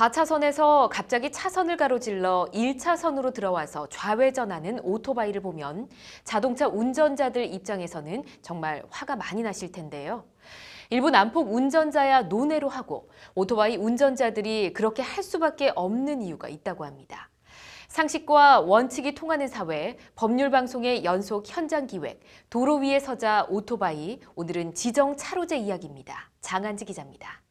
4차선에서 갑자기 차선을 가로질러 1차선으로 들어와서 좌회전하는 오토바이를 보면 자동차 운전자들 입장에서는 정말 화가 많이 나실 텐데요. 일부 난폭 운전자야 논외로 하고 오토바이 운전자들이 그렇게 할 수밖에 없는 이유가 있다고 합니다. 상식과 원칙이 통하는 사회, 법률방송의 연속 현장기획, 도로 위에 서자 오토바이, 오늘은 지정차로제 이야기입니다. 장한지 기자입니다.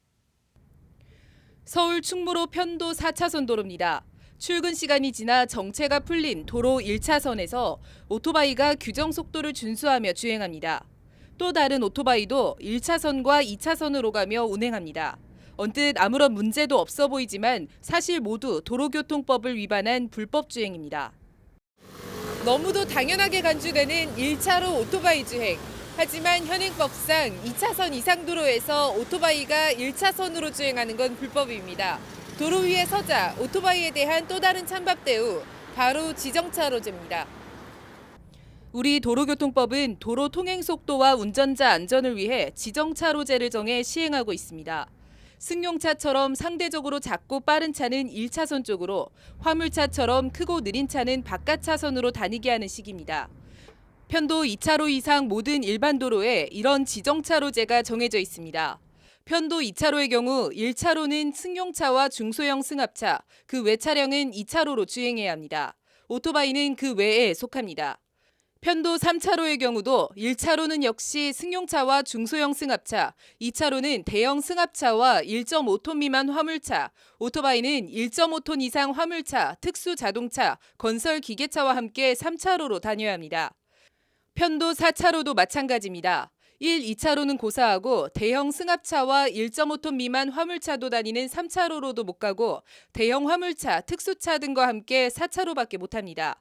서울 충무로 편도 4차선 도로입니다. 출근 시간이 지나 정체가 풀린 도로 1차선에서 오토바이가 규정 속도를 준수하며 주행합니다. 또 다른 오토바이도 1차선과 2차선으로 가며 운행합니다. 언뜻 아무런 문제도 없어 보이지만 사실 모두 도로교통법을 위반한 불법 주행입니다. 너무도 당연하게 간주되는 1차로 오토바이 주행. 하지만 현행법상 2차선 이상 도로에서 오토바이가 1차선으로 주행하는 건 불법입니다. 도로 위에 서자 오토바이에 대한 또 다른 찬밥 대우, 바로 지정차로제입니다. 우리 도로교통법은 도로 통행 속도와 운전자 안전을 위해 지정차로제를 정해 시행하고 있습니다. 승용차처럼 상대적으로 작고 빠른 차는 1차선 쪽으로, 화물차처럼 크고 느린 차는 바깥 차선으로 다니게 하는 식입니다. 편도 2차로 이상 모든 일반 도로에 이런 지정차로제가 정해져 있습니다. 편도 2차로의 경우 1차로는 승용차와 중소형 승합차, 그 외 차량은 2차로로 주행해야 합니다. 오토바이는 그 외에 속합니다. 편도 3차로의 경우도 1차로는 역시 승용차와 중소형 승합차, 2차로는 대형 승합차와 1.5톤 미만 화물차, 오토바이는 1.5톤 이상 화물차, 특수 자동차, 건설 기계차와 함께 3차로로 다녀야 합니다. 편도 4차로도 마찬가지입니다. 1, 2차로는 고사하고 대형 승합차와 1.5톤 미만 화물차도 다니는 3차로로도 못 가고 대형 화물차, 특수차 등과 함께 4차로밖에 못합니다.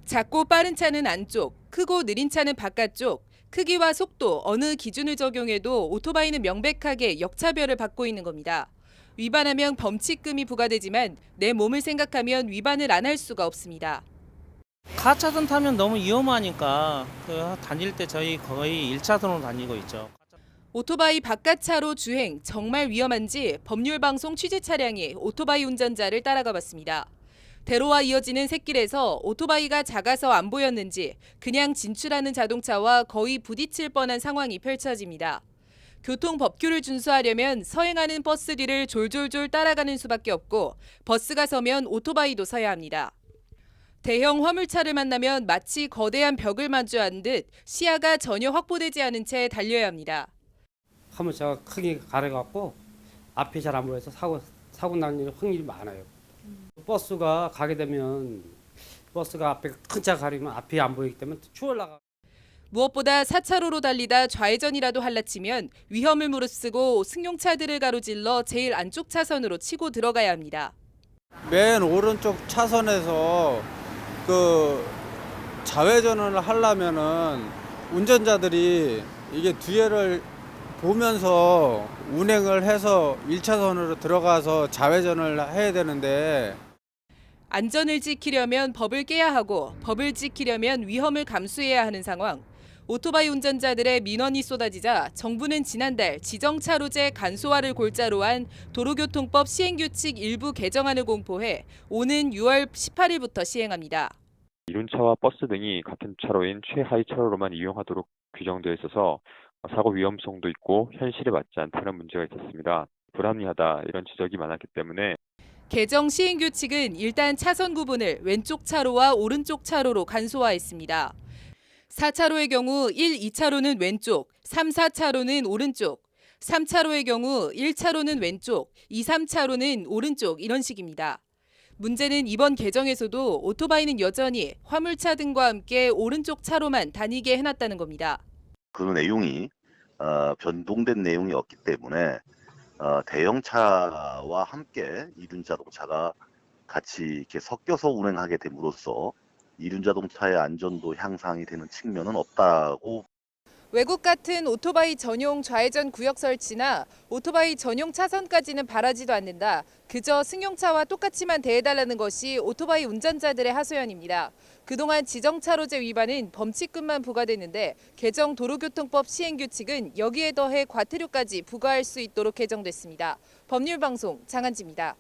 작고 빠른 차는 안쪽, 크고 느린 차는 바깥쪽, 크기와 속도 어느 기준을 적용해도 오토바이는 명백하게 역차별을 받고 있는 겁니다. 위반하면 범칙금이 부과되지만 내 몸을 생각하면 위반을 안 할 수가 없습니다. 가차선 타면 너무 위험하니까 다닐 때 저희 거의 1차선으로 다니고 있죠. 오토바이 바깥차로 주행 정말 위험한지 법률방송 취재 차량이 오토바이 운전자를 따라가 봤습니다. 대로와 이어지는 샛길에서 오토바이가 작아서 안 보였는지 그냥 진출하는 자동차와 거의 부딪힐 뻔한 상황이 펼쳐집니다. 교통법규를 준수하려면 서행하는 버스 뒤를 졸졸졸 따라가는 수밖에 없고 버스가 서면 오토바이도 서야 합니다. 대형 화물차를 만나면 마치 거대한 벽을 마주한 듯 시야가 전혀 확보되지 않은 채 달려야 합니다. 화물차가 크게 가려갖고 앞이 잘 안 보여서 사고 날 확률이 많아요. 버스가 가게 되면 버스가 앞에 큰 차 가리면 앞이 안 보이기 때문에 추월나가. 무엇보다 4차로로 달리다 좌회전이라도 할라치면 위험을 무릅쓰고 승용차들을 가로질러 제일 안쪽 차선으로 치고 들어가야 합니다. 맨 오른쪽 차선에서 좌회전을 하려면은 운전자들이 이게 뒤에를 보면서 운행을 해서 1차선으로 들어가서 좌회전을 해야 되는데, 안전을 지키려면 법을 깨야 하고 법을 지키려면 위험을 감수해야 하는 상황. 오토바이 운전자들의 민원이 쏟아지자 정부는 지난달 지정차로제 간소화를 골자로 한 도로교통법 시행규칙 일부 개정안을 공포해 오는 6월 18일부터 시행합니다. 이륜차와 버스 등이 같은 차로인 최하위 차로로만 이용하도록 규정되어 있어서 사고 위험성도 있고 현실에 맞지 않다는 문제가 있었습니다. 불합리하다 이런 지적이 많았기 때문에 개정 시행규칙은 일단 차선 구분을 왼쪽 차로와 오른쪽 차로로 간소화했습니다. 4차로의 경우 1, 2차로는 왼쪽, 3, 4차로는 오른쪽, 3차로의 경우 1차로는 왼쪽, 2, 3차로는 오른쪽 이런 식입니다. 문제는 이번 개정에서도 오토바이는 여전히 화물차 등과 함께 오른쪽 차로만 다니게 해놨다는 겁니다. 그 내용이 변동된 내용이 없기 때문에 대형차와 함께 이륜자동차가 같이 이렇게 섞여서 운행하게 됨으로써 이륜자동차의 안전도 향상이 되는 측면은 없다고. 외국 같은 오토바이 전용 좌회전 구역 설치나 오토바이 전용 차선까지는 바라지도 않는다. 그저 승용차와 똑같이만 대해달라는 것이 오토바이 운전자들의 하소연입니다. 그동안 지정차로제 위반은 범칙금만 부과됐는데 개정 도로교통법 시행규칙은 여기에 더해 과태료까지 부과할 수 있도록 개정됐습니다. 법률방송 장한지입니다.